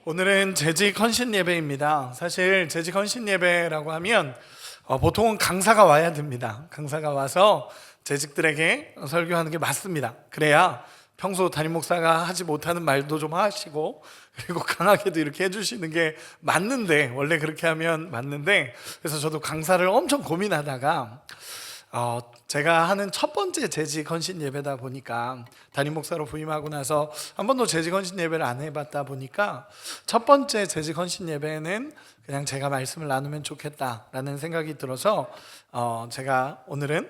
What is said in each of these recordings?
오늘은 재직 헌신 예배입니다. 사실 재직 헌신 예배라고 하면 보통은 강사가 와야 됩니다. 강사가 와서 재직들에게 설교하는 게 맞습니다. 그래야 평소 담임 목사가 하지 못하는 말도 좀 하시고, 그리고 강하게도 이렇게 해주시는 게 맞는데, 원래 그렇게 하면 맞는데, 그래서 저도 강사를 엄청 고민하다가 제가 하는 첫 번째 재직 헌신 예배다 보니까, 담임 목사로 부임하고 나서 한 번도 재직 헌신 예배를 안 해봤다 보니까 첫 번째 재직 헌신 예배는 그냥 제가 말씀을 나누면 좋겠다라는 생각이 들어서 제가 오늘은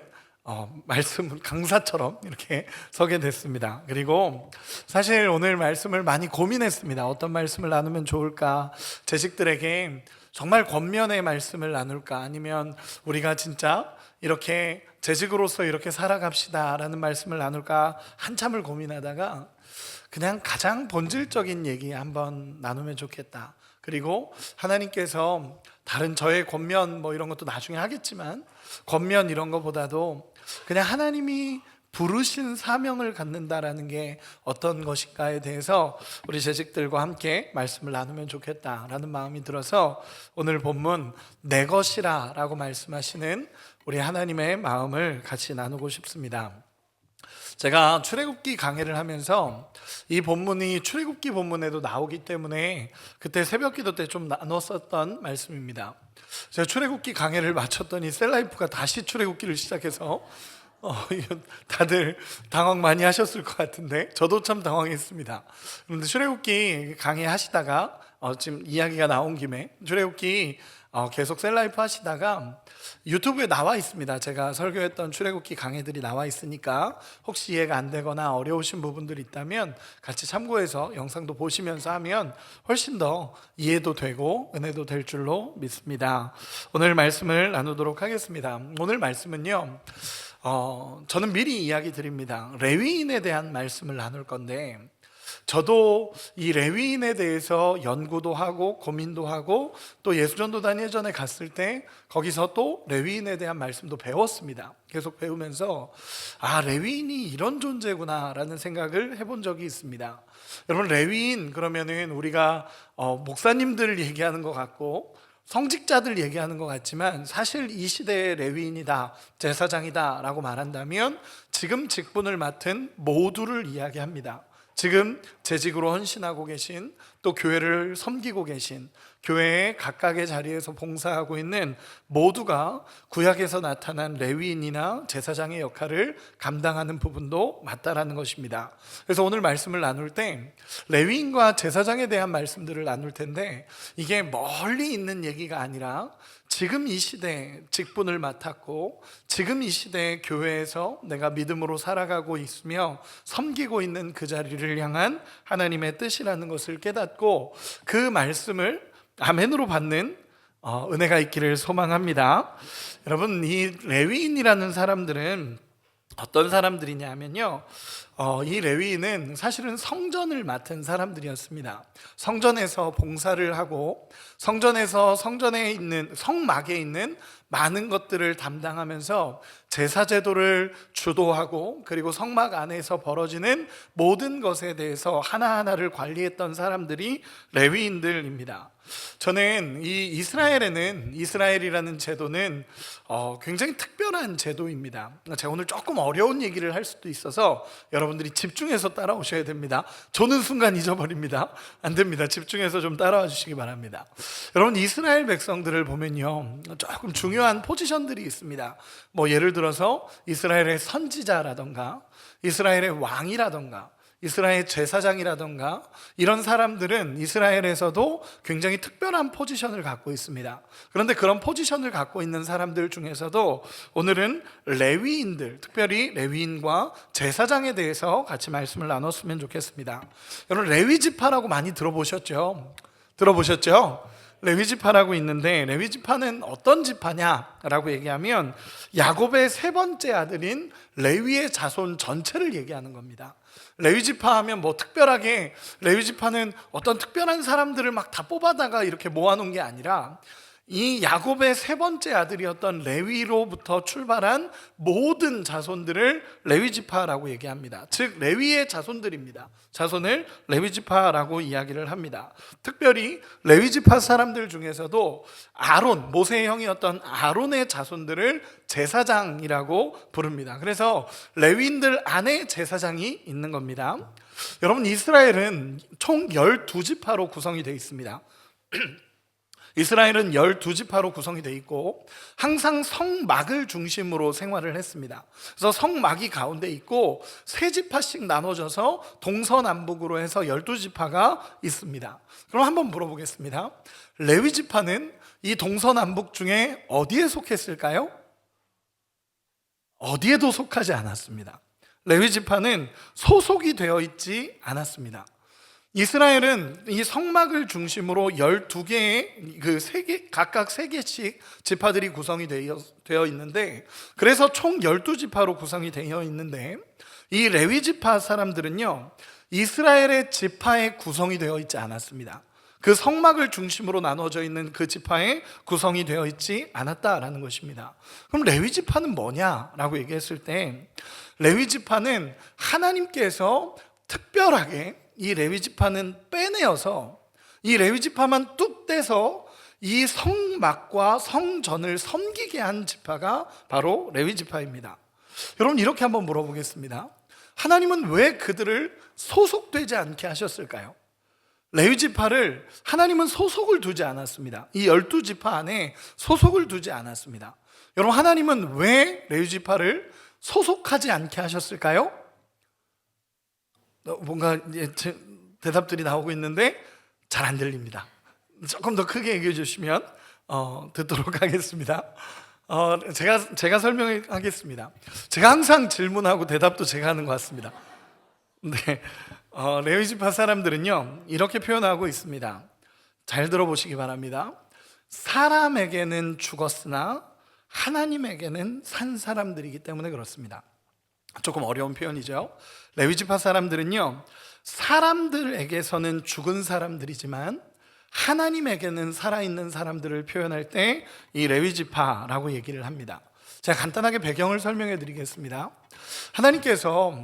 말씀을 강사처럼 이렇게 서게 됐습니다. 그리고 사실 오늘 말씀을 많이 고민했습니다. 어떤 말씀을 나누면 좋을까? 재직들에게 정말 권면의 말씀을 나눌까? 아니면 우리가 진짜 이렇게 재직으로서 이렇게 살아갑시다 라는 말씀을 나눌까 한참을 고민하다가 그냥 가장 본질적인 얘기 한번 나누면 좋겠다. 그리고 하나님께서 다른 저의 권면 뭐 이런 것도 나중에 하겠지만, 권면 이런 것보다도 그냥 하나님이 부르신 사명을 갖는다라는 게 어떤 것인가에 대해서 우리 재직들과 함께 말씀을 나누면 좋겠다라는 마음이 들어서 오늘 본문 내 것이라 라고 말씀하시는 우리 하나님의 마음을 같이 나누고 싶습니다. 제가 출애굽기 강해를 하면서 이 본문이 출애굽기 본문에도 나오기 때문에 그때 새벽기도 때 좀 나눴었던 말씀입니다. 제가 출애굽기 강해를 마쳤더니 셀라이프가 다시 출애굽기를 시작해서 다들 당황 많이 하셨을 것 같은데 저도 참 당황했습니다. 그런데 출애굽기 강의 하시다가 지금 이야기가 나온 김에 출애굽기 계속 셀라이프 하시다가 유튜브에 나와 있습니다. 제가 설교했던 출애굽기 강의들이 나와 있으니까 혹시 이해가 안 되거나 어려우신 부분들이 있다면 같이 참고해서 영상도 보시면서 하면 훨씬 더 이해도 되고 은혜도 될 줄로 믿습니다. 오늘 말씀을 나누도록 하겠습니다. 오늘 말씀은요, 저는 미리 이야기 드립니다. 레위인에 대한 말씀을 나눌 건데, 저도 이 레위인에 대해서 연구도 하고 고민도 하고 또 예수전도단 예전에 갔을 때 거기서 또 레위인에 대한 말씀도 배웠습니다. 계속 배우면서 레위인이 이런 존재구나 라는 생각을 해본 적이 있습니다. 여러분, 레위인 그러면은 우리가 목사님들 얘기하는 것 같고 성직자들 얘기하는 것 같지만, 사실 이 시대의 레위인이다, 제사장이다 라고 말한다면 지금 직분을 맡은 모두를 이야기합니다. 지금 재직으로 헌신하고 계신, 또 교회를 섬기고 계신, 교회의 각각의 자리에서 봉사하고 있는 모두가 구약에서 나타난 레위인이나 제사장의 역할을 감당하는 부분도 맞다라는 것입니다. 그래서 오늘 말씀을 나눌 때 레위인과 제사장에 대한 말씀들을 나눌 텐데, 이게 멀리 있는 얘기가 아니라 지금 이 시대에 직분을 맡았고 지금 이 시대의 교회에서 내가 믿음으로 살아가고 있으며 섬기고 있는 그 자리를 향한 하나님의 뜻이라는 것을 깨닫고 그 말씀을 아멘으로 받는 은혜가 있기를 소망합니다. 여러분, 이 레위인이라는 사람들은 어떤 사람들이냐 하면요, 이 레위인은 사실은 성전을 맡은 사람들이었습니다. 성전에서 봉사를 하고 성전에서 성전에 있는 성막에 있는 많은 것들을 담당하면서 제사 제도를 주도하고, 그리고 성막 안에서 벌어지는 모든 것에 대해서 하나하나를 관리했던 사람들이 레위인들입니다. 저는 이 이스라엘이라는 제도는 굉장히 특별한 제도입니다. 제가 오늘 조금 어려운 얘기를 할 수도 있어서 여러분들이 집중해서 따라오셔야 됩니다. 저는 순간 잊어버립니다. 안 됩니다. 집중해서 좀 따라와 주시기 바랍니다. 여러분, 이스라엘 백성들을 보면요, 조금 중요한 포지션들이 있습니다. 뭐 예를 들어서 이스라엘의 선지자라던가 이스라엘의 왕이라던가 이스라엘 제사장이라던가 이런 사람들은 이스라엘에서도 굉장히 특별한 포지션을 갖고 있습니다. 그런데 그런 포지션을 갖고 있는 사람들 중에서도 오늘은 레위인들, 특별히 레위인과 제사장에 대해서 같이 말씀을 나눴으면 좋겠습니다. 여러분, 레위지파라고 많이 들어보셨죠? 레위지파라고 있는데, 레위지파는 어떤 지파냐라고 얘기하면 야곱의 세 번째 아들인 레위의 자손 전체를 얘기하는 겁니다. 레위지파 하면 뭐 특별하게 레위지파는 어떤 특별한 사람들을 막 다 뽑아다가 이렇게 모아놓은 게 아니라 이 야곱의 세 번째 아들이었던 레위로부터 출발한 모든 자손들을 레위지파라고 얘기합니다. 즉 레위의 자손들입니다. 자손을 레위지파라고 이야기를 합니다. 특별히 레위지파 사람들 중에서도 아론, 모세의 형이었던 아론의 자손들을 제사장이라고 부릅니다. 그래서 레위인들 안에 제사장이 있는 겁니다. 여러분, 이스라엘은 총 12지파로 구성이 되어 있습니다. 이스라엘은 12지파로 구성이 되어 있고 항상 성막을 중심으로 생활을 했습니다. 그래서 성막이 가운데 있고 세 지파씩 나눠져서 동서남북으로 해서 12지파가 있습니다. 그럼 한번 물어보겠습니다. 레위지파는 이 동서남북 중에 어디에 속했을까요? 어디에도 속하지 않았습니다. 레위지파는 소속이 되어 있지 않았습니다. 이스라엘은 이 성막을 중심으로 12개의 각각 3개씩 지파들이 구성이 되어 있는데, 그래서 총 12지파로 구성이 되어 있는데, 이 레위 지파 사람들은요 이스라엘의 지파에 구성이 되어 있지 않았습니다. 그 성막을 중심으로 나눠져 있는 그 지파에 구성이 되어 있지 않았다라는 것입니다. 그럼 레위 지파는 뭐냐라고 얘기했을 때, 레위 지파는 하나님께서 특별하게 이 레위지파는 빼내어서 이 레위지파만 뚝 떼서 이 성막과 성전을 섬기게 한 지파가 바로 레위지파입니다. 여러분, 이렇게 한번 물어보겠습니다. 하나님은 왜 그들을 소속되지 않게 하셨을까요? 레위지파를 하나님은 소속을 두지 않았습니다. 이 12지파 안에 소속을 두지 않았습니다. 여러분, 하나님은 왜 레위지파를 소속하지 않게 하셨을까요? 뭔가 대답들이 나오고 있는데 잘 안 들립니다. 조금 더 크게 얘기해 주시면 듣도록 하겠습니다. 제가 설명하겠습니다. 제가 항상 질문하고 대답도 제가 하는 것 같습니다. 네, 레위지파 사람들은요 이렇게 표현하고 있습니다. 잘 들어보시기 바랍니다. 사람에게는 죽었으나 하나님에게는 산 사람들이기 때문에 그렇습니다. 조금 어려운 표현이죠. 레위지파 사람들은요 사람들에게서는 죽은 사람들이지만 하나님에게는 살아있는 사람들을 표현할 때 이 레위지파라고 얘기를 합니다. 제가 간단하게 배경을 설명해 드리겠습니다. 하나님께서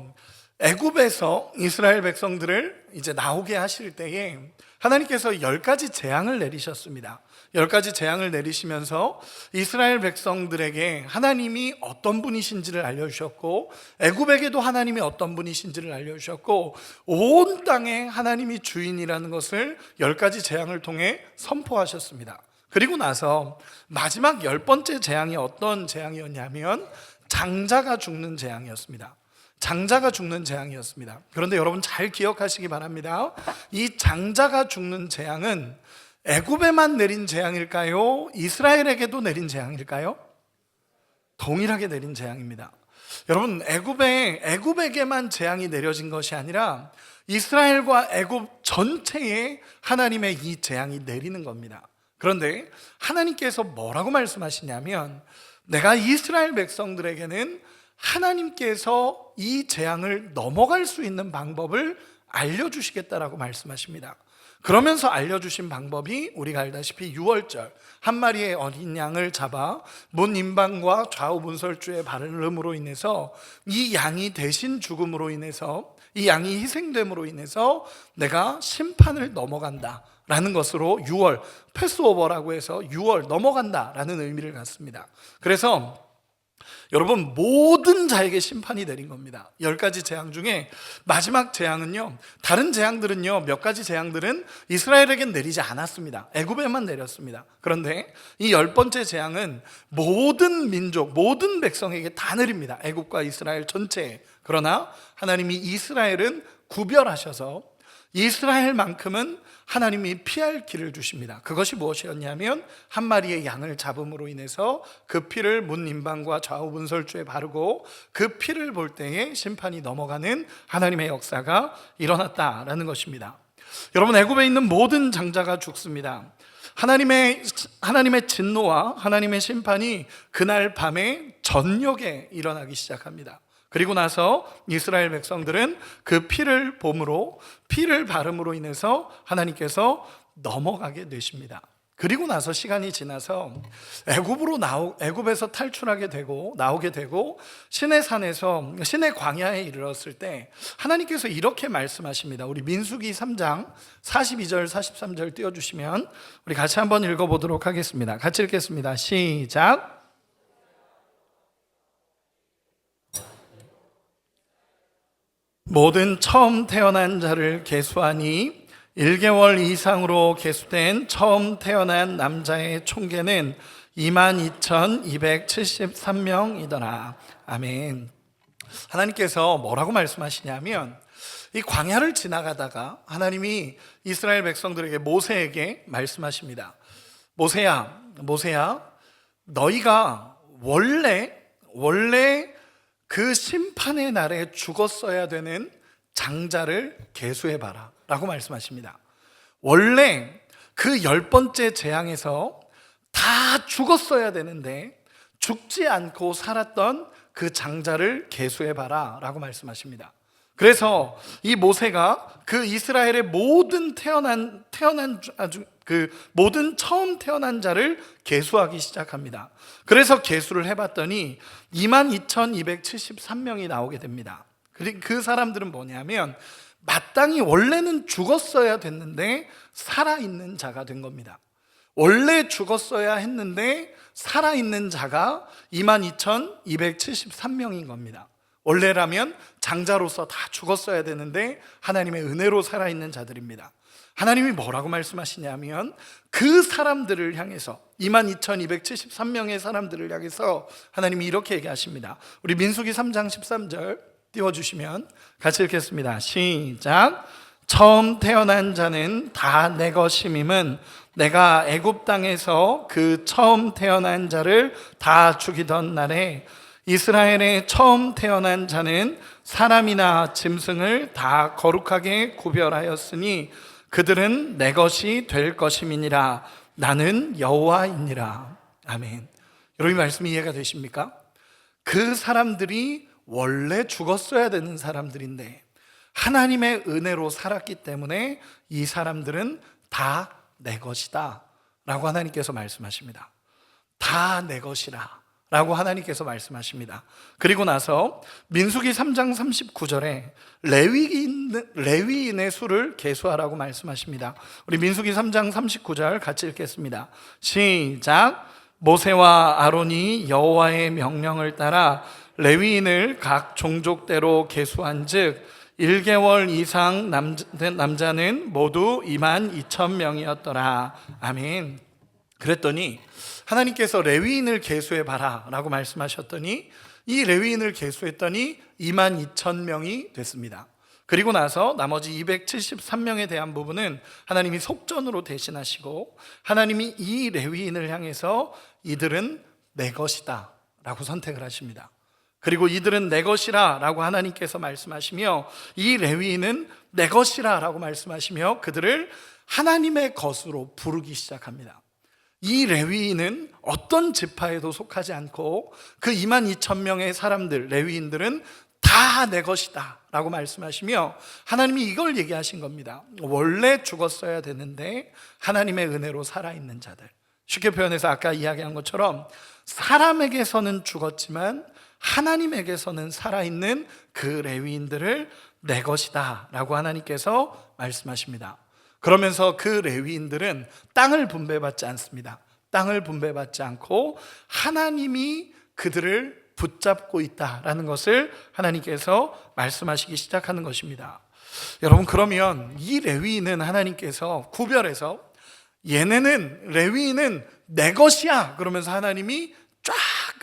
애굽에서 이스라엘 백성들을 이제 나오게 하실 때에 하나님께서 10가지 재앙을 내리셨습니다. 10가지 재앙을 내리시면서 이스라엘 백성들에게 하나님이 어떤 분이신지를 알려주셨고, 애굽에게도 하나님이 어떤 분이신지를 알려주셨고, 온 땅에 하나님이 주인이라는 것을 10가지 재앙을 통해 선포하셨습니다. 그리고 나서 마지막 10번째 재앙이 어떤 재앙이었냐면 장자가 죽는 재앙이었습니다. 장자가 죽는 재앙이었습니다. 그런데 여러분 잘 기억하시기 바랍니다. 이 장자가 죽는 재앙은 애굽에만 내린 재앙일까요? 이스라엘에게도 내린 재앙일까요? 동일하게 내린 재앙입니다. 여러분, 애굽에게만 재앙이 내려진 것이 아니라 이스라엘과 애굽 전체에 하나님의 이 재앙이 내리는 겁니다. 그런데 하나님께서 뭐라고 말씀하시냐면, 내가 이스라엘 백성들에게는 하나님께서 이 재앙을 넘어갈 수 있는 방법을 알려주시겠다라고 말씀하십니다. 그러면서 알려주신 방법이 우리가 알다시피 유월절 한 마리의 어린 양을 잡아 문 임방과 좌우 문설주에 바름으로 인해서 이 양이 대신 죽음으로 인해서, 이 양이 희생됨으로 인해서 내가 심판을 넘어간다 라는 것으로 유월, 패스오버라고 해서 유월 넘어간다 라는 의미를 갖습니다. 그래서 여러분, 모든 자에게 심판이 내린 겁니다. 10가지 재앙 중에 마지막 재앙은요, 다른 재앙들은요, 몇 가지 재앙들은 이스라엘에겐 내리지 않았습니다. 애굽에만 내렸습니다. 그런데 이 10번째 재앙은 모든 민족, 모든 백성에게 다 내립니다. 애굽과 이스라엘 전체에. 그러나 하나님이 이스라엘은 구별하셔서 이스라엘만큼은 하나님이 피할 길을 주십니다. 그것이 무엇이었냐면 한 마리의 양을 잡음으로 인해서 그 피를 문 임방과 좌우 문설주에 바르고 그 피를 볼 때에 심판이 넘어가는 하나님의 역사가 일어났다라는 것입니다. 여러분, 애굽에 있는 모든 장자가 죽습니다. 하나님의 진노와 하나님의 심판이 그날 밤에 전역에 일어나기 시작합니다. 그리고 나서 이스라엘 백성들은 그 피를 봄으로, 피를 바름으로 인해서 하나님께서 넘어가게 되십니다. 그리고 나서 시간이 지나서 애굽에서 탈출하게 되고 나오게 되고 시내산에서 시내 광야에 이르렀을 때 하나님께서 이렇게 말씀하십니다. 우리 민수기 3장 42절 43절 띄워주시면 우리 같이 한번 읽어보도록 하겠습니다. 같이 읽겠습니다. 시작. 모든 처음 태어난 자를 계수하니 1개월 이상으로 계수된 처음 태어난 남자의 총계는 22,273명이더라. 아멘. 하나님께서 뭐라고 말씀하시냐면 이 광야를 지나가다가 하나님이 이스라엘 백성들에게 모세에게 말씀하십니다. 모세야, 너희가 원래 그 심판의 날에 죽었어야 되는 장자를 계수해봐라 라고 말씀하십니다. 원래 그 10번째 재앙에서 다 죽었어야 되는데 죽지 않고 살았던 그 장자를 계수해봐라 라고 말씀하십니다. 그래서 이 모세가 그 이스라엘의 모든 모든 처음 태어난 자를 계수하기 시작합니다. 그래서 계수를 해봤더니 22,273명이 나오게 됩니다. 그 사람들은 뭐냐면 마땅히 원래는 죽었어야 됐는데 살아있는 자가 된 겁니다. 원래 죽었어야 했는데 살아있는 자가 22,273명인 겁니다. 원래라면 장자로서 다 죽었어야 되는데 하나님의 은혜로 살아있는 자들입니다. 하나님이 뭐라고 말씀하시냐면 그 사람들을 향해서 22,273명의 사람들을 향해서 하나님이 이렇게 얘기하십니다. 우리 민수기 3장 13절 띄워주시면 같이 읽겠습니다. 시작. 처음 태어난 자는 다 내 것임임은 내가 애굽 땅에서 그 처음 태어난 자를 다 죽이던 날에 이스라엘의 처음 태어난 자는 사람이나 짐승을 다 거룩하게 구별하였으니 그들은 내 것이 될 것임이니라. 나는 여호와이니라. 아멘. 여러분, 이 말씀이 이해가 되십니까? 그 사람들이 원래 죽었어야 되는 사람들인데 하나님의 은혜로 살았기 때문에 이 사람들은 다 내 것이다 라고 하나님께서 말씀하십니다. 다 내 것이라 라고 하나님께서 말씀하십니다. 그리고 나서 민수기 3장 39절에 레위인의 수를 계수하라고 말씀하십니다. 우리 민수기 3장 39절 같이 읽겠습니다. 시작. 모세와 아론이 여호와의 명령을 따라 레위인을 각 종족대로 계수한즉 1개월 이상 남자는 모두 22,000명이었더라. 아멘. 그랬더니 하나님께서 레위인을 계수해봐라 라고 말씀하셨더니 이 레위인을 계수했더니 22,000명이 됐습니다. 그리고 나서 나머지 273명에 대한 부분은 하나님이 속전으로 대신하시고 하나님이 이 레위인을 향해서 이들은 내 것이다 라고 선택을 하십니다. 그리고 이들은 내 것이라 라고 하나님께서 말씀하시며 이 레위인은 내 것이라 라고 말씀하시며 그들을 하나님의 것으로 부르기 시작합니다. 이 레위인은 어떤 지파에도 속하지 않고 그 22,000명의 사람들, 레위인들은 다 내 것이다 라고 말씀하시며 하나님이 이걸 얘기하신 겁니다. 원래 죽었어야 되는데 하나님의 은혜로 살아있는 자들, 쉽게 표현해서 아까 이야기한 것처럼 사람에게서는 죽었지만 하나님에게서는 살아있는 그 레위인들을 내 것이다 라고 하나님께서 말씀하십니다. 그러면서 그 레위인들은 땅을 분배받지 않습니다. 땅을 분배받지 않고 하나님이 그들을 붙잡고 있다라는 것을 하나님께서 말씀하시기 시작하는 것입니다. 여러분, 그러면 이 레위인은 하나님께서 구별해서 레위인은 내 것이야 그러면서 하나님이 쫙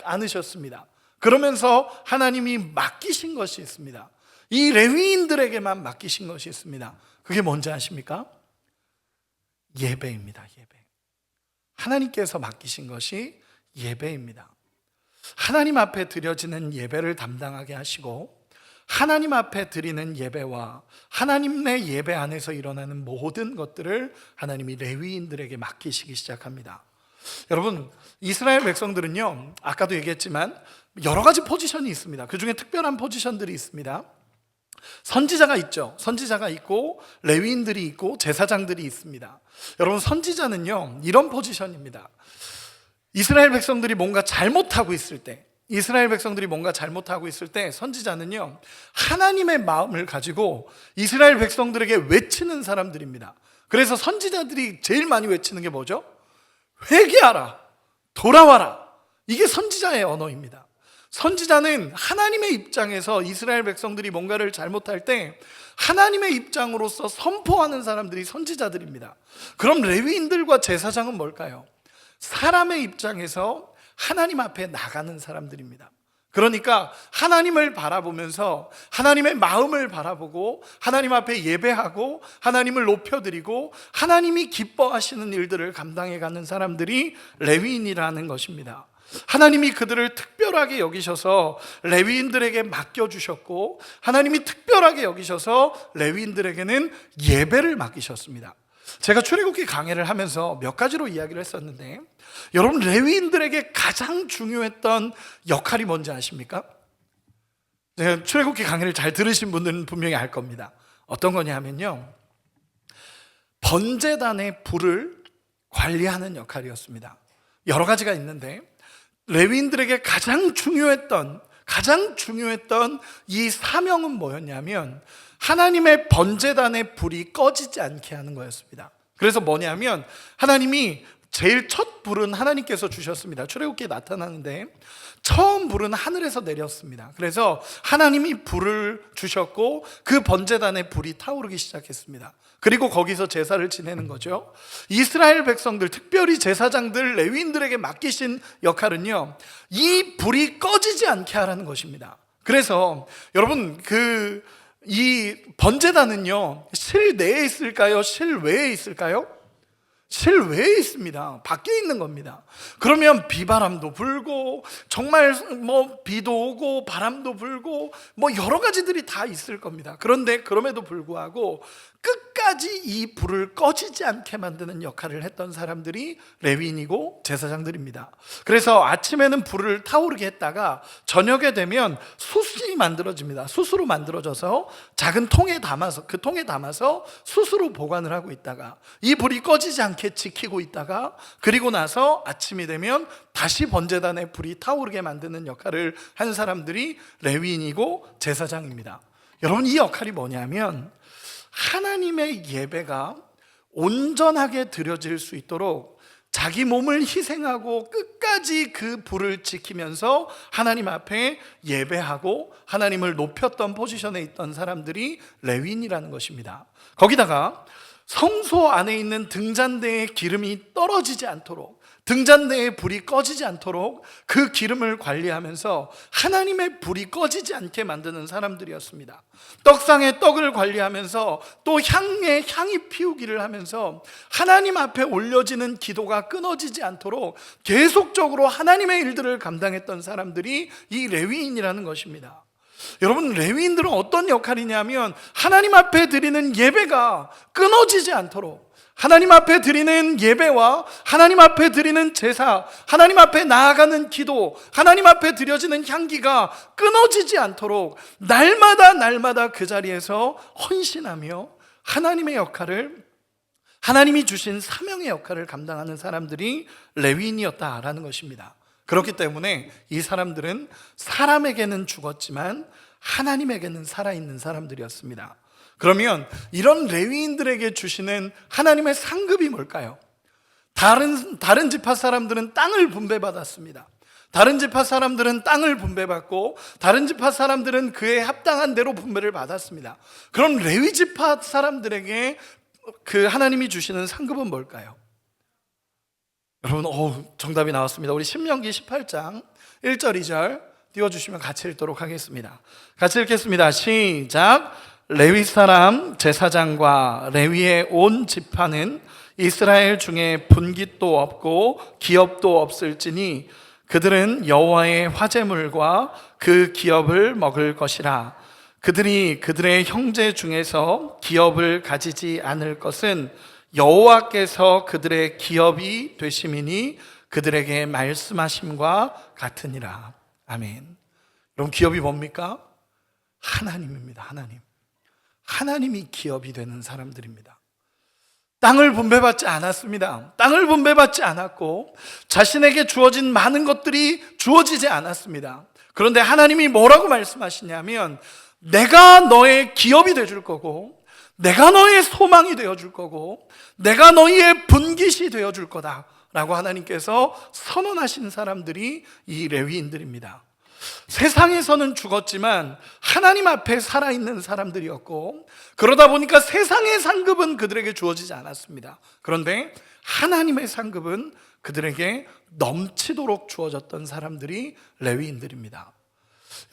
안으셨습니다. 그러면서 하나님이 맡기신 것이 있습니다. 이 레위인들에게만 맡기신 것이 있습니다. 그게 뭔지 아십니까? 예배입니다. 예배. 하나님께서 맡기신 것이 예배입니다. 하나님 앞에 드려지는 예배를 담당하게 하시고 하나님 앞에 드리는 예배와 하나님의 예배 안에서 일어나는 모든 것들을 하나님이 레위인들에게 맡기시기 시작합니다. 여러분, 이스라엘 백성들은요, 아까도 얘기했지만 여러 가지 포지션이 있습니다. 그 중에 특별한 포지션들이 있습니다. 선지자가 있죠. 선지자가 있고 레위인들이 있고 제사장들이 있습니다. 여러분, 선지자는요 이런 포지션입니다. 이스라엘 백성들이 뭔가 잘못하고 있을 때, 선지자는요 하나님의 마음을 가지고 이스라엘 백성들에게 외치는 사람들입니다. 그래서 선지자들이 제일 많이 외치는 게 뭐죠? 회개하라, 돌아와라. 이게 선지자의 언어입니다. 선지자는 하나님의 입장에서 이스라엘 백성들이 뭔가를 잘못할 때 하나님의 입장으로서 선포하는 사람들이 선지자들입니다. 그럼 레위인들과 제사장은 뭘까요? 사람의 입장에서 하나님 앞에 나가는 사람들입니다. 그러니까 하나님을 바라보면서 하나님의 마음을 바라보고 하나님 앞에 예배하고 하나님을 높여드리고 하나님이 기뻐하시는 일들을 감당해가는 사람들이 레위인이라는 것입니다. 하나님이 그들을 특별하게 여기셔서 레위인들에게 맡겨주셨고, 하나님이 특별하게 여기셔서 레위인들에게는 예배를 맡기셨습니다. 제가 출애굽기 강해를 하면서 몇 가지로 이야기를 했었는데, 여러분, 레위인들에게 가장 중요했던 역할이 뭔지 아십니까? 출애굽기 강해를 잘 들으신 분들은 분명히 알 겁니다. 어떤 거냐 하면요, 번제단의 불을 관리하는 역할이었습니다. 여러 가지가 있는데 레위인들에게 가장 중요했던 이 사명은 뭐였냐면 하나님의 번제단의 불이 꺼지지 않게 하는 거였습니다. 그래서 뭐냐면 하나님이 제일 첫 불은 하나님께서 주셨습니다. 출애굽기에 나타나는데 처음 불은 하늘에서 내렸습니다. 그래서 하나님이 불을 주셨고 그 번제단의 불이 타오르기 시작했습니다. 그리고 거기서 제사를 지내는 거죠. 이스라엘 백성들, 특별히 제사장들, 레위인들에게 맡기신 역할은요, 이 불이 꺼지지 않게 하라는 것입니다. 그래서 여러분, 이 번제단은요, 실내에 있을까요? 실외에 있을까요? 실외에 있습니다. 밖에 있는 겁니다. 그러면 비바람도 불고 정말 비도 오고 바람도 불고 여러 가지들이 다 있을 겁니다. 그런데 그럼에도 불구하고 끝까지 이 불을 꺼지지 않게 만드는 역할을 했던 사람들이 레위인이고 제사장들입니다. 그래서 아침에는 불을 타오르게 했다가 저녁에 되면 숯이 만들어집니다. 숯으로 만들어져서 작은 통에 담아서, 그 통에 담아서 숯으로 보관을 하고 있다가 이 불이 꺼지지 않게 지키고 있다가, 그리고 나서 아침이 되면 다시 번제단에 불이 타오르게 만드는 역할을 한 사람들이 레위인이고 제사장입니다. 여러분, 이 역할이 뭐냐면 하나님의 예배가 온전하게 드려질 수 있도록 자기 몸을 희생하고 끝까지 그 불을 지키면서 하나님 앞에 예배하고 하나님을 높였던 포지션에 있던 사람들이 레위인이라는 것입니다. 거기다가 성소 안에 있는 등잔대의 기름이 떨어지지 않도록, 등잔대의 불이 꺼지지 않도록 그 기름을 관리하면서 하나님의 불이 꺼지지 않게 만드는 사람들이었습니다. 떡상의 떡을 관리하면서 또 향이 피우기를 하면서 하나님 앞에 올려지는 기도가 끊어지지 않도록 계속적으로 하나님의 일들을 감당했던 사람들이 이 레위인이라는 것입니다. 여러분, 레위인들은 어떤 역할이냐면 하나님 앞에 드리는 예배가 끊어지지 않도록, 하나님 앞에 드리는 예배와 하나님 앞에 드리는 제사, 하나님 앞에 나아가는 기도, 하나님 앞에 드려지는 향기가 끊어지지 않도록 날마다 그 자리에서 헌신하며 하나님의 역할을, 하나님이 주신 사명의 역할을 감당하는 사람들이 레위인이었다라는 것입니다. 그렇기 때문에 이 사람들은 사람에게는 죽었지만 하나님에게는 살아있는 사람들이었습니다. 그러면 이런 레위인들에게 주시는 하나님의 상급이 뭘까요? 다른 지파 사람들은 땅을 분배받았습니다. 다른 지파 사람들은 땅을 분배받고 다른 지파 사람들은 그에 합당한 대로 분배를 받았습니다. 그럼 레위 지파 사람들에게 그 하나님이 주시는 상급은 뭘까요? 여러분, 정답이 나왔습니다. 우리 신명기 18장 1절 2절 띄워주시면 같이 읽도록 하겠습니다. 같이 읽겠습니다. 시작. 레위 사람 제사장과 레위의 온 지파는 이스라엘 중에 분깃도 없고 기업도 없을지니 그들은 여호와의 화제물과 그 기업을 먹을 것이라. 그들이 그들의 형제 중에서 기업을 가지지 않을 것은 여호와께서 그들의 기업이 되심이니 그들에게 말씀하심과 같으니라. 아멘. 여러분, 기업이 뭡니까? 하나님입니다. 하나님. 하나님이 기업이 되는 사람들입니다. 땅을 분배받지 않았습니다. 땅을 분배받지 않았고 자신에게 주어진 많은 것들이 주어지지 않았습니다. 그런데 하나님이 뭐라고 말씀하시냐면 내가 너의 기업이 되어줄 거고 내가 너의 소망이 되어줄 거고 내가 너희의 분깃이 되어줄 거다 라고 하나님께서 선언하신 사람들이 이 레위인들입니다. 세상에서는 죽었지만 하나님 앞에 살아있는 사람들이었고 그러다 보니까 세상의 상급은 그들에게 주어지지 않았습니다. 그런데 하나님의 상급은 그들에게 넘치도록 주어졌던 사람들이 레위인들입니다.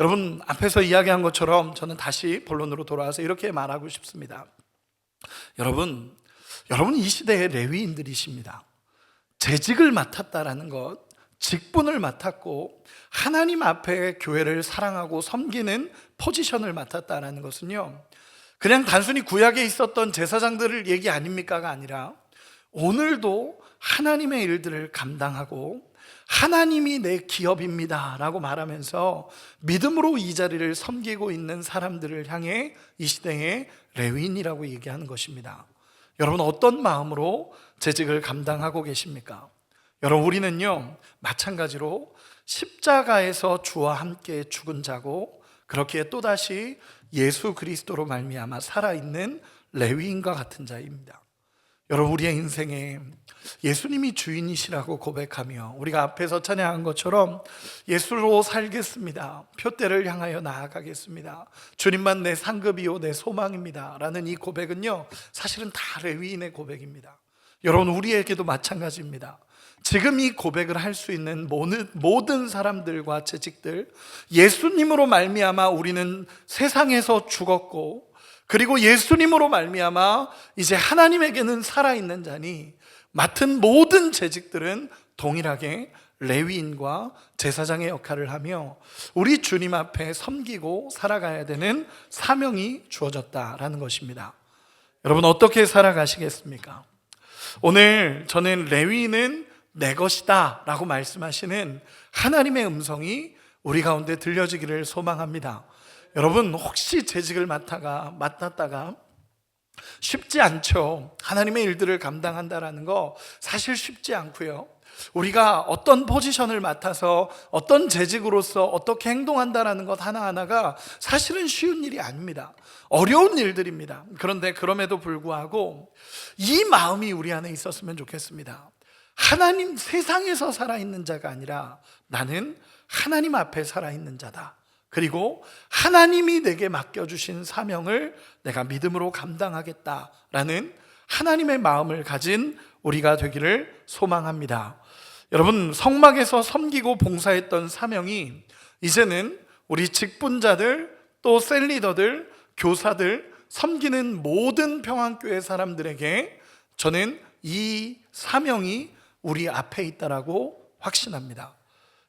여러분, 앞에서 이야기한 것처럼 저는 다시 본론으로 돌아와서 이렇게 말하고 싶습니다. 여러분 이 시대의 레위인들이십니다. 재직을 맡았다라는 것, 직분을 맡았고 하나님 앞에 교회를 사랑하고 섬기는 포지션을 맡았다라는 것은요, 그냥 단순히 구약에 있었던 제사장들을 얘기 아닙니까가 아니라 오늘도 하나님의 일들을 감당하고 하나님이 내 기업입니다 라고 말하면서 믿음으로 이 자리를 섬기고 있는 사람들을 향해 이 시대의 레위인이라고 얘기하는 것입니다. 여러분, 어떤 마음으로 재직을 감당하고 계십니까? 여러분, 우리는요 마찬가지로 십자가에서 주와 함께 죽은 자고 그렇기에 또다시 예수 그리스도로 말미암아 살아있는 레위인과 같은 자입니다. 여러분, 우리의 인생에 예수님이 주인이시라고 고백하며 우리가 앞에서 찬양한 것처럼 예수로 살겠습니다, 표대를 향하여 나아가겠습니다, 주님만 내 상급이요 내 소망입니다 라는 이 고백은요 사실은 다 레위인의 고백입니다. 여러분, 우리에게도 마찬가지입니다. 지금 이 고백을 할 수 있는 모든 사람들과 재직들, 예수님으로 말미암아 우리는 세상에서 죽었고 그리고 예수님으로 말미암아 이제 하나님에게는 살아있는 자니 맡은 모든 재직들은 동일하게 레위인과 제사장의 역할을 하며 우리 주님 앞에 섬기고 살아가야 되는 사명이 주어졌다라는 것입니다. 여러분, 어떻게 살아가시겠습니까? 오늘 저는 레위인은 내 것이다 라고 말씀하시는 하나님의 음성이 우리 가운데 들려지기를 소망합니다. 여러분, 혹시 재직을 맡았다가 쉽지 않죠. 하나님의 일들을 감당한다라는 거 사실 쉽지 않고요, 우리가 어떤 포지션을 맡아서 어떤 재직으로서 어떻게 행동한다라는 것 하나하나가 사실은 쉬운 일이 아닙니다. 어려운 일들입니다. 그런데 그럼에도 불구하고 이 마음이 우리 안에 있었으면 좋겠습니다. 하나님, 세상에서 살아있는 자가 아니라 나는 하나님 앞에 살아있는 자다. 그리고 하나님이 내게 맡겨주신 사명을 내가 믿음으로 감당하겠다라는 하나님의 마음을 가진 우리가 되기를 소망합니다. 여러분, 성막에서 섬기고 봉사했던 사명이 이제는 우리 직분자들, 또 셀리더들, 교사들, 섬기는 모든 평안교회 사람들에게 저는 이 사명이 우리 앞에 있다라고 확신합니다.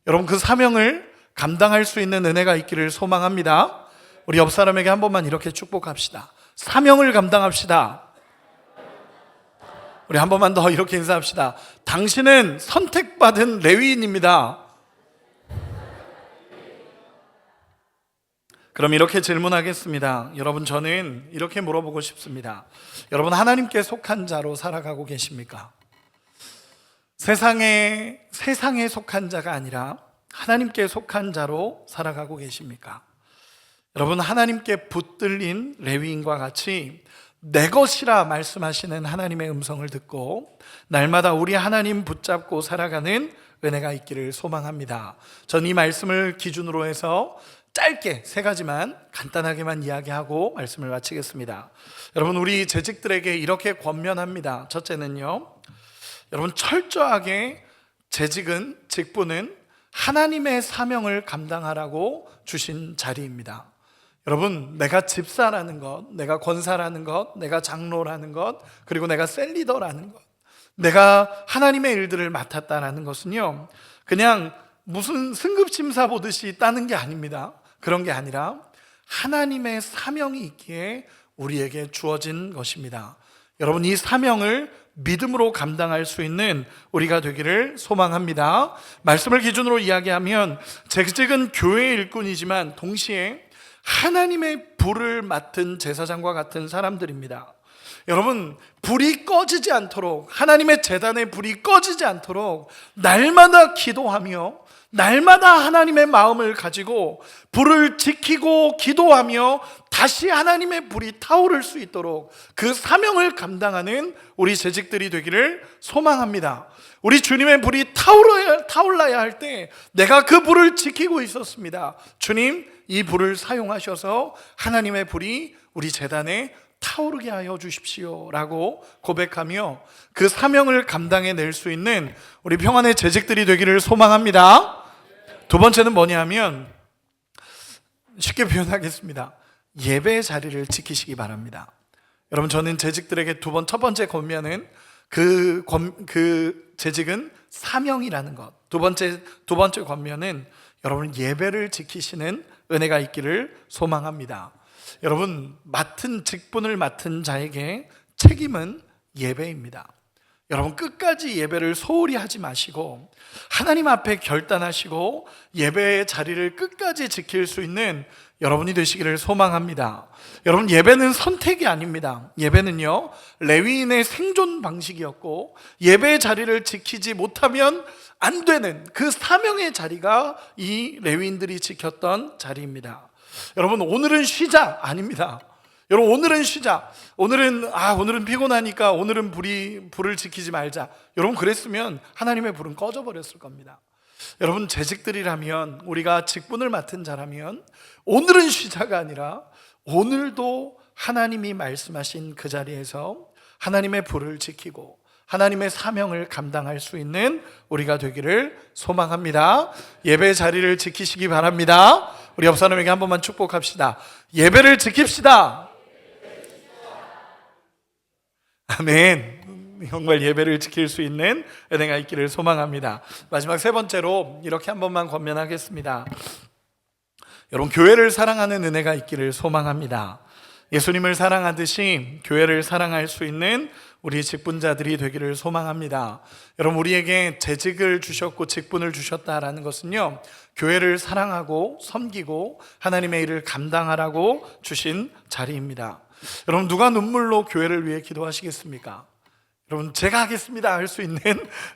여러분, 그 사명을 감당할 수 있는 은혜가 있기를 소망합니다. 우리 옆 사람에게 한 번만 이렇게 축복합시다. 사명을 감당합시다. 우리 한 번만 더 이렇게 인사합시다. 당신은 선택받은 레위인입니다. 그럼 이렇게 질문하겠습니다. 여러분, 저는 이렇게 물어보고 싶습니다. 여러분, 하나님께 속한 자로 살아가고 계십니까? 세상에 속한 자가 아니라 하나님께 속한 자로 살아가고 계십니까? 여러분, 하나님께 붙들린 레위인과 같이 내 것이라 말씀하시는 하나님의 음성을 듣고 날마다 우리 하나님 붙잡고 살아가는 은혜가 있기를 소망합니다. 전 이 말씀을 기준으로 해서 짧게 3가지만 간단하게만 이야기하고 말씀을 마치겠습니다. 여러분, 우리 재직들에게 이렇게 권면합니다. 첫째는요, 여러분, 철저하게 직분은 하나님의 사명을 감당하라고 주신 자리입니다. 여러분, 내가 집사라는 것, 내가 권사라는 것, 내가 장로라는 것, 그리고 내가 셀리더라는 것, 내가 하나님의 일들을 맡았다라는 것은요, 그냥 무슨 승급심사 보듯이 따는 게 아닙니다. 그런 게 아니라 하나님의 사명이 있기에 우리에게 주어진 것입니다. 여러분, 이 사명을 믿음으로 감당할 수 있는 우리가 되기를 소망합니다. 말씀을 기준으로 이야기하면 재직은 교회의 일꾼이지만 동시에 하나님의 불을 맡은 제사장과 같은 사람들입니다. 여러분, 불이 꺼지지 않도록, 하나님의 제단의 불이 꺼지지 않도록 날마다 기도하며 날마다 하나님의 마음을 가지고 불을 지키고 기도하며 다시 하나님의 불이 타오를 수 있도록 그 사명을 감당하는 우리 재직들이 되기를 소망합니다. 우리 주님의 불이 타올라야 할 때 내가 그 불을 지키고 있었습니다. 주님, 이 불을 사용하셔서 하나님의 불이 우리 제단에 타오르게 하여 주십시오 라고 고백하며 그 사명을 감당해낼 수 있는 우리 평안의 재직들이 되기를 소망합니다. 두 번째는 뭐냐면, 쉽게 표현하겠습니다. 예배의 자리를 지키시기 바랍니다. 여러분, 저는 재직들에게 첫 번째 권면은 그 재직은 사명이라는 것. 두 번째 권면은 여러분 예배를 지키시는 은혜가 있기를 소망합니다. 여러분, 직분을 맡은 자에게 책임은 예배입니다. 여러분, 끝까지 예배를 소홀히 하지 마시고 하나님 앞에 결단하시고 예배의 자리를 끝까지 지킬 수 있는 여러분이 되시기를 소망합니다. 여러분, 예배는 선택이 아닙니다. 예배는요, 레위인의 생존 방식이었고 예배의 자리를 지키지 못하면 안 되는 그 사명의 자리가 이 레위인들이 지켰던 자리입니다. 여러분, 오늘은 쉬자 아닙니다. 여러분, 오늘은 쉬자. 오늘은 피곤하니까 오늘은 불을 지키지 말자. 여러분, 그랬으면 하나님의 불은 꺼져 버렸을 겁니다. 여러분, 재직들이라면, 우리가 직분을 맡은 자라면 오늘은 쉬자가 아니라 오늘도 하나님이 말씀하신 그 자리에서 하나님의 불을 지키고 하나님의 사명을 감당할 수 있는 우리가 되기를 소망합니다. 예배의 자리를 지키시기 바랍니다. 우리 옆 사람에게 한 번만 축복합시다. 예배를 지킵시다. 아멘. 정말 예배를 지킬 수 있는 은혜가 있기를 소망합니다. 마지막 세 번째로 이렇게 한 번만 권면하겠습니다. 여러분, 교회를 사랑하는 은혜가 있기를 소망합니다. 예수님을 사랑하듯이 교회를 사랑할 수 있는 우리 직분자들이 되기를 소망합니다. 여러분, 우리에게 재직을 주셨고 직분을 주셨다라는 것은요, 교회를 사랑하고 섬기고 하나님의 일을 감당하라고 주신 자리입니다. 여러분, 누가 눈물로 교회를 위해 기도하시겠습니까? 여러분, 제가 하겠습니다 할 수 있는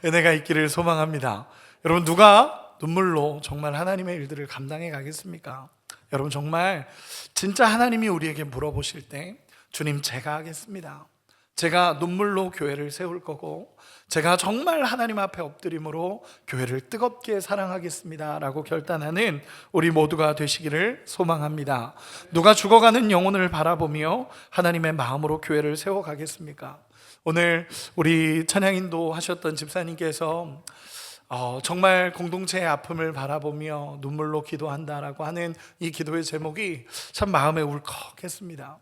은혜가 있기를 소망합니다. 여러분, 누가 눈물로 정말 하나님의 일들을 감당해 가겠습니까? 여러분, 정말 진짜 하나님이 우리에게 물어보실 때 주님, 제가 하겠습니다. 제가 눈물로 교회를 세울 거고 제가 정말 하나님 앞에 엎드림으로 교회를 뜨겁게 사랑하겠습니다 라고 결단하는 우리 모두가 되시기를 소망합니다. 누가 죽어가는 영혼을 바라보며 하나님의 마음으로 교회를 세워가겠습니까? 오늘 우리 찬양인도 하셨던 집사님께서 정말 공동체의 아픔을 바라보며 눈물로 기도한다라고 하는 이 기도의 제목이 참 마음에 울컥했습니다.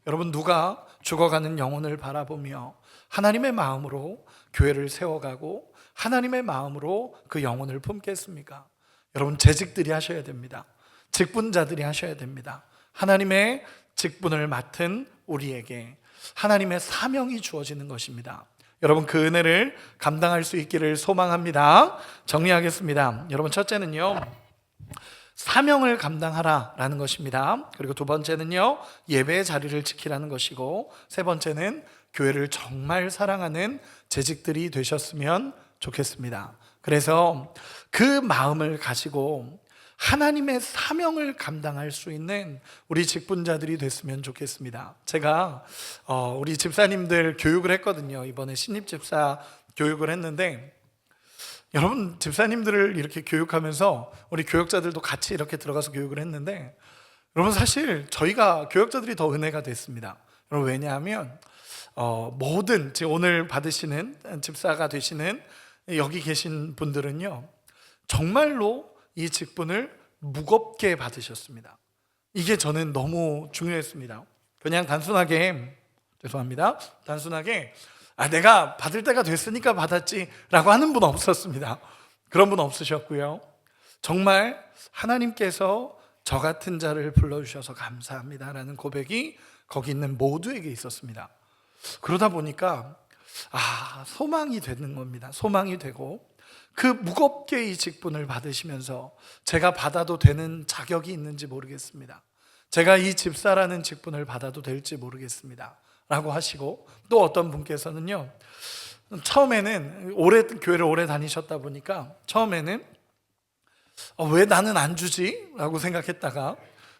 여러분, 누가 죽어가는 영혼을 바라보며 하나님의 마음으로 교회를 세워가고 하나님의 마음으로 그 영혼을 품겠습니까? 여러분, 재직들이 하셔야 됩니다. 직분자들이 하셔야 됩니다. 하나님의 직분을 맡은 우리에게 하나님의 사명이 주어지는 것입니다. 여러분, 그 은혜를 감당할 수 있기를 소망합니다. 정리하겠습니다. 여러분, 첫째는요, 사명을 감당하라라는 것입니다. 그리고 두 번째는요, 예배의 자리를 지키라는 것이고, 세 번째는 교회를 정말 사랑하는 재직들이 되셨으면 좋겠습니다. 그래서 그 마음을 가지고 하나님의 사명을 감당할 수 있는 우리 직분자들이 됐으면 좋겠습니다. 제가 우리 집사님들 교육을 했거든요. 이번에 신입 집사 교육을 했는데, 여러분, 집사님들을 이렇게 교육하면서 우리 교역자들도 같이 이렇게 들어가서 교육을 했는데, 여러분, 사실 저희가 교역자들이 더 은혜가 됐습니다. 여러분, 왜냐하면 모든 지금 오늘 받으시는 집사가 되시는 여기 계신 분들은요, 정말로 이 직분을 무겁게 받으셨습니다. 이게 저는 너무 중요했습니다. 그냥 단순하게 내가 받을 때가 됐으니까 받았지 라고 하는 분 없었습니다. 그런 분 없으셨고요, 정말 하나님께서 저 같은 자를 불러주셔서 감사합니다 라는 고백이 거기 있는 모두에게 있었습니다. 그러다 보니까 소망이 되는 겁니다. 소망이 되고, 그 무겁게 이 직분을 받으시면서 제가 받아도 되는 자격이 있는지 모르겠습니다. 제가 이 집사라는 직분을 받아도 될지 모르겠습니다 라고 하시고, 또 어떤 분께서는요, 처음에는 교회를 오래 다니셨다 보니까 처음에는 왜 나는 안 주지? 라고 생각했다가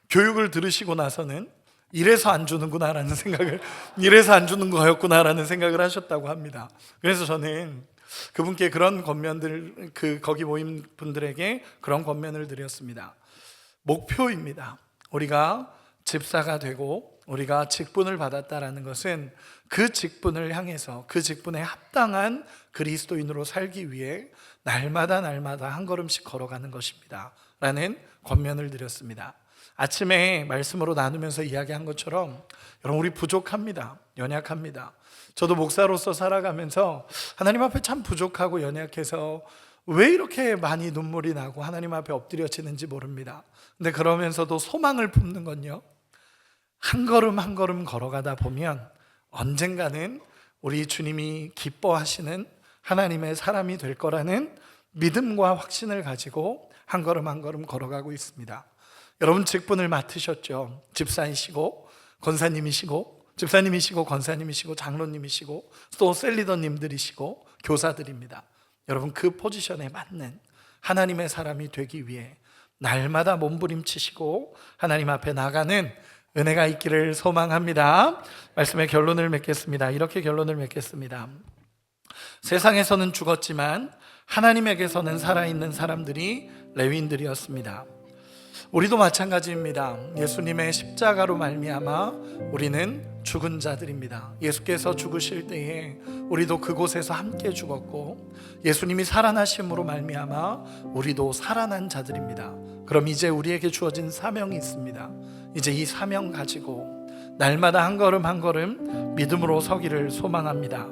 교육을 들으시고 나서는 이래서 안 주는구나 라는 생각을, 이래서 안 주는 거였구나 라는 생각을 하셨다고 합니다. 그래서 저는 그분께 그런 권면들, 거기 모인 분들에게 그런 권면을 드렸습니다. 목표입니다. 우리가 집사가 되고 우리가 직분을 받았다라는 것은 그 직분을 향해서 그 직분에 합당한 그리스도인으로 살기 위해 날마다 한 걸음씩 걸어가는 것입니다 라는 권면을 드렸습니다. 아침에 말씀으로 나누면서 이야기한 것처럼 여러분, 우리 부족합니다. 연약합니다. 저도 목사로서 살아가면서 하나님 앞에 참 부족하고 연약해서 왜 이렇게 많이 눈물이 나고 하나님 앞에 엎드려지는지 모릅니다. 근데 그러면서도 소망을 품는 건요, 한 걸음 걸어가다 보면 언젠가는 우리 주님이 기뻐하시는 하나님의 사람이 될 거라는 믿음과 확신을 가지고 한 걸음 걸어가고 있습니다. 여러분, 직분을 맡으셨죠. 집사이시고 권사님이시고, 집사님이시고 권사님이시고 장로님이시고 또 셀리더님들이시고 교사들입니다. 여러분, 그 포지션에 맞는 하나님의 사람이 되기 위해 날마다 몸부림치시고 하나님 앞에 나가는 은혜가 있기를 소망합니다. 말씀의 결론을 맺겠습니다. 이렇게 결론을 맺겠습니다. 세상에서는 죽었지만 하나님에게서는 살아있는 사람들이 레위인들이었습니다. 우리도 마찬가지입니다. 예수님의 십자가로 말미암아 우리는 죽은 자들입니다. 예수께서 죽으실 때에 우리도 그곳에서 함께 죽었고, 예수님이 살아나심으로 말미암아 우리도 살아난 자들입니다. 그럼 이제 우리에게 주어진 사명이 있습니다. 이제 이 사명 가지고 날마다 한 걸음 믿음으로 서기를 소망합니다.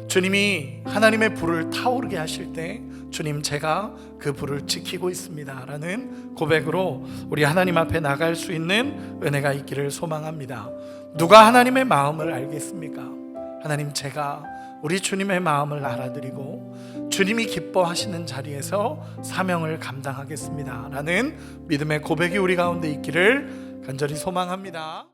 주님이 하나님의 불을 타오르게 하실 때 주님, 제가 그 불을 지키고 있습니다 라는 고백으로 우리 하나님 앞에 나갈 수 있는 은혜가 있기를 소망합니다. 누가 하나님의 마음을 알겠습니까? 하나님, 제가 우리 주님의 마음을 알아드리고 주님이 기뻐하시는 자리에서 사명을 감당하겠습니다 라는 믿음의 고백이 우리 가운데 있기를 간절히 소망합니다.